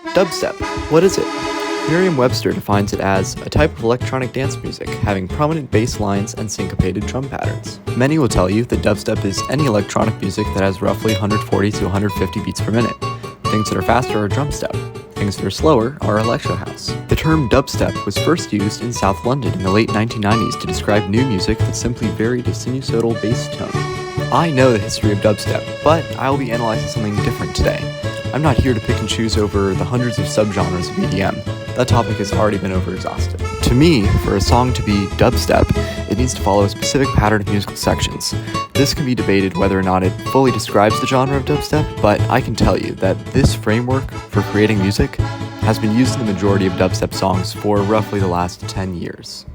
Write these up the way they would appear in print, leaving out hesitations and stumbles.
Dubstep. What is it? Merriam-Webster defines it as a type of electronic dance music having prominent bass lines and syncopated drum patterns. Many will tell you that dubstep is any electronic music that has roughly 140 to 150 beats per minute. Things that are faster are drumstep. Things that are slower are electro house. The term dubstep was first used in South London in the late 1990s to describe new music that simply varied a sinusoidal bass tone. I know the history of dubstep, but I will be analyzing something different today. I'm not here to pick and choose over the hundreds of subgenres of EDM. That topic has already been overexhausted. To me, for a song to be dubstep, it needs to follow a specific pattern of musical sections. This can be debated whether or not it fully describes the genre of dubstep, but I can tell you that this framework for creating music has been used in the majority of dubstep songs for roughly the last 10 years.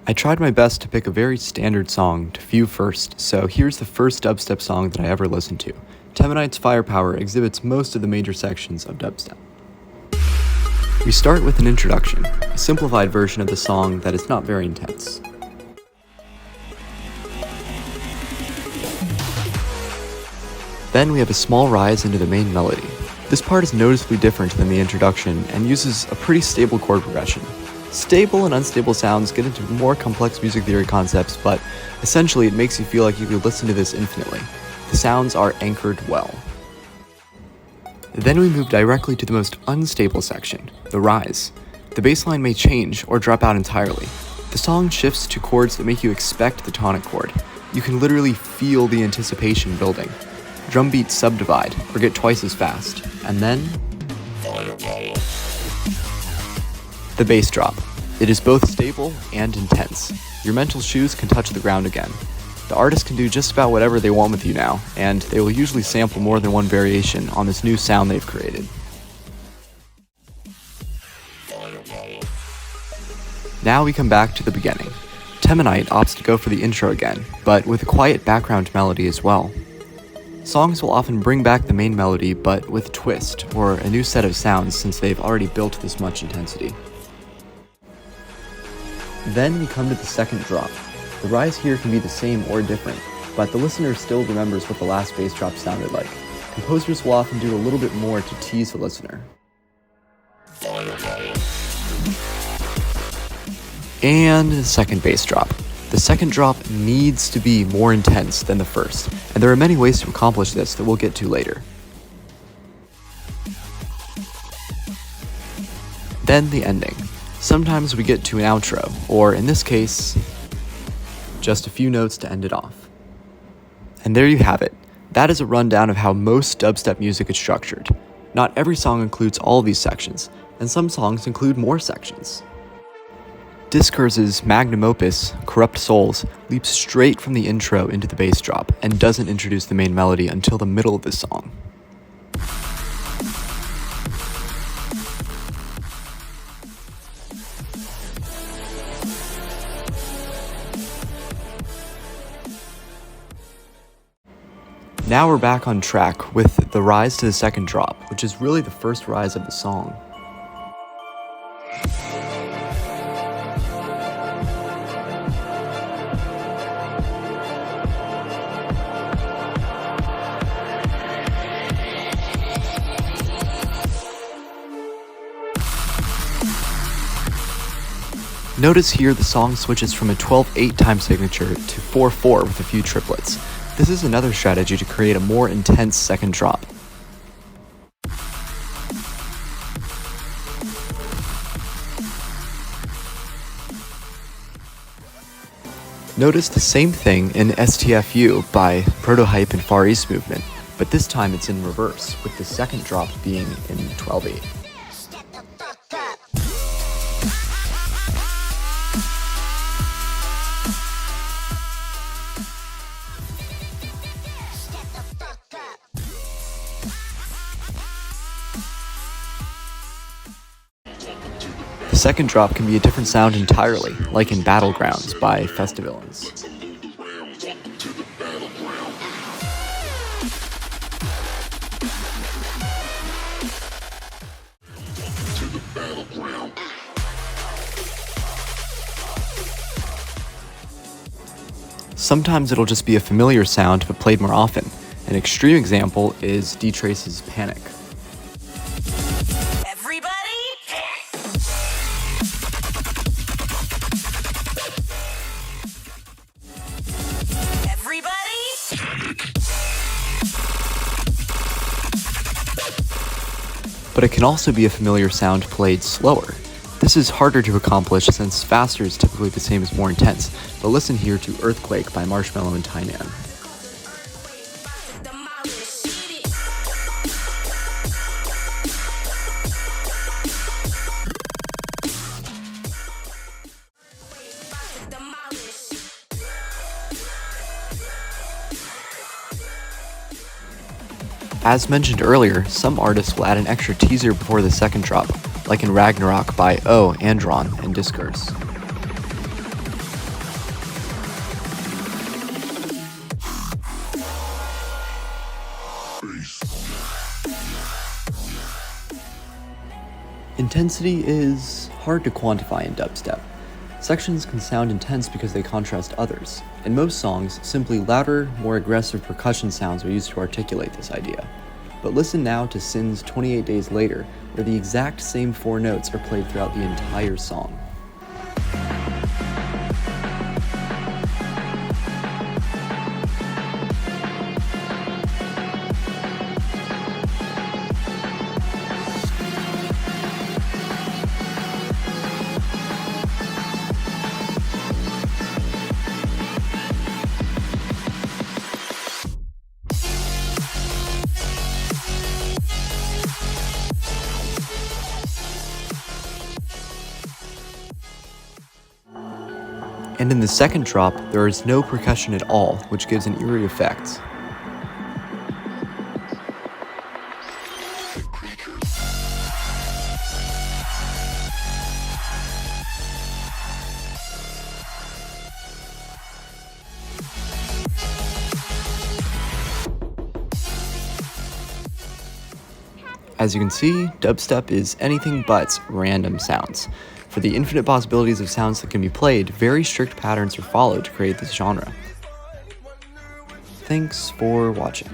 I tried my best to pick a very standard song to view first, so here's the first dubstep song that I ever listened to. Temanite's Firepower exhibits most of the major sections of dubstep. We start with an introduction, a simplified version of the song that is not very intense. Then we have a small rise into the main melody. This part is noticeably different than the introduction and uses a pretty stable chord progression. Stable and unstable sounds get into more complex music theory concepts, but essentially it makes you feel like you could listen to this infinitely. The sounds are anchored well. Then we move directly to the most unstable section, the rise. The bass line may change or drop out entirely. The song shifts to chords that make you expect the tonic chord. You can literally feel the anticipation building. Drum beats subdivide or get twice as fast, and then the bass drop. It is both stable and intense. Your mental shoes can touch the ground again. The artist can do just about whatever they want with you now, and they will usually sample more than one variation on this new sound they've created. Now we come back to the beginning. Temanite opts to go for the intro again, but with a quiet background melody as well. Songs will often bring back the main melody, but with a twist, or a new set of sounds since they've already built this much intensity. Then we come to the second drop. The rise here can be the same or different, but the listener still remembers what the last bass drop sounded like. Composers will often do a little bit more to tease the listener. And the second bass drop. The second drop needs to be more intense than the first, and there are many ways to accomplish this that we'll get to later. Then the ending. Sometimes we get to an outro, or in this case, just a few notes to end it off. And there you have it. That is a rundown of how most dubstep music is structured. Not every song includes all of these sections, and some songs include more sections. Discurse's magnum opus, Corrupt Souls, leaps straight from the intro into the bass drop and doesn't introduce the main melody until the middle of the song. Now we're back on track with the rise to the second drop, which is really the first rise of the song. Notice here the song switches from a 12/8 time signature to 4/4 with a few triplets. This is another strategy to create a more intense second drop. Notice the same thing in STFU by Prototype and Far East Movement, but this time it's in reverse, with the second drop being in 12/8. The second drop can be a different sound entirely, like in Battlegrounds by Festivalens. Sometimes it'll just be a familiar sound but played more often. An extreme example is D-Trace's Panic. But it can also be a familiar sound played slower. This is harder to accomplish since faster is typically the same as more intense, but listen here to Earthquake by Marshmello and Tynan. As mentioned earlier, some artists will add an extra teaser before the second drop, like in Ragnarok by Andron and Discourse. Intensity is hard to quantify in dubstep. Sections can sound intense because they contrast others. In most songs, simply louder, more aggressive percussion sounds are used to articulate this idea. But listen now to Sin's 28 Days Later, where the exact same 4 notes are played throughout the entire song. And in the second drop, there is no percussion at all, which gives an eerie effect. As you can see, dubstep is anything but random sounds. For the infinite possibilities of sounds that can be played, very strict patterns are followed to create this genre. Thanks for watching.